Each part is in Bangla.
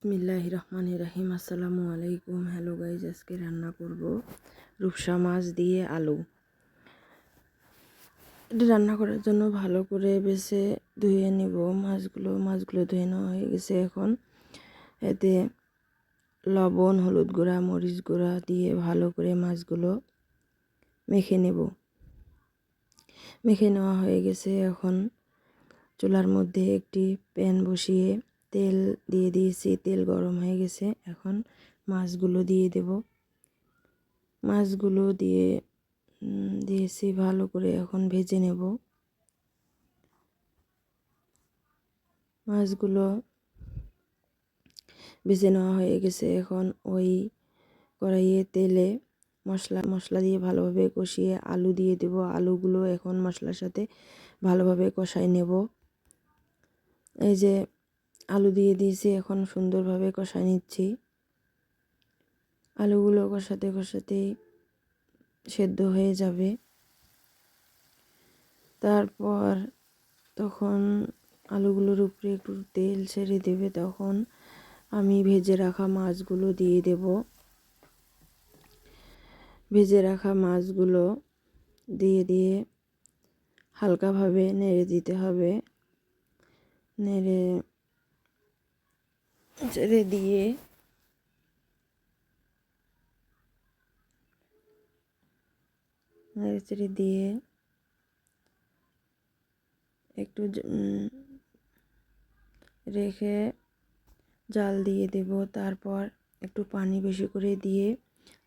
বিসমিল্লাহির রহমানির রহিম। আসসালামু আলাইকুম। হ্যালো গাইজ, আজকে রান্না করব রূপসা মাছ দিয়ে আলু। এটা রান্না করার জন্য ভালো করে বেছে ধুয়ে নিব মাছগুলো ধুয়ে নেওয়া হয়ে গেছে। এখন এতে লবণ, হলুদ গুঁড়া, মরিচ গুঁড়া দিয়ে ভালো করে মাছগুলো মেখে নেওয়া হয়ে গেছে। এখন চুলার মধ্যে একটি প্যান বসিয়ে তেল দিয়ে দিয়েছি। তেল গরম হয়ে গেছে। এখন মাছগুলো দিয়ে দেব। মাছগুলো দিয়েছি ভালো করে এখন ভেজে নেব। মাছগুলো ভেজে নেওয়া হয়ে গেছে। এখন ওই কড়াইয়ে তেলে মশলা দিয়ে ভালোভাবে কষিয়ে আলু দিয়ে দেব। আলুগুলো এখন মশলার সাথে ভালোভাবে কষাই নেব। এই যে আলু দিয়ে দিয়েছি, এখন সুন্দরভাবে কষাই নিচ্ছি। আলুগুলো কষাতেই সেদ্ধ হয়ে যাবে। তারপর তখন আলুগুলোর উপরে একটু তেল ছেড়ে দেবে। তখন আমি ভেজে রাখা মাছগুলো দিয়ে দেব। ভেজে রাখা মাছগুলো দিয়ে হালকাভাবে নেড়ে দিতে হবে। নেড়ে চেড়ে দিয়ে একটু রেখে জাল দিয়ে দেব। তারপর একটু পানি বেশি করে দিয়ে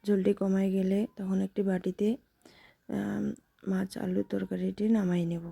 ঝোলটি কমায় গেলে তখন একটি বাটিতে মাছ আলুর তরকারিটি নামাই নেব।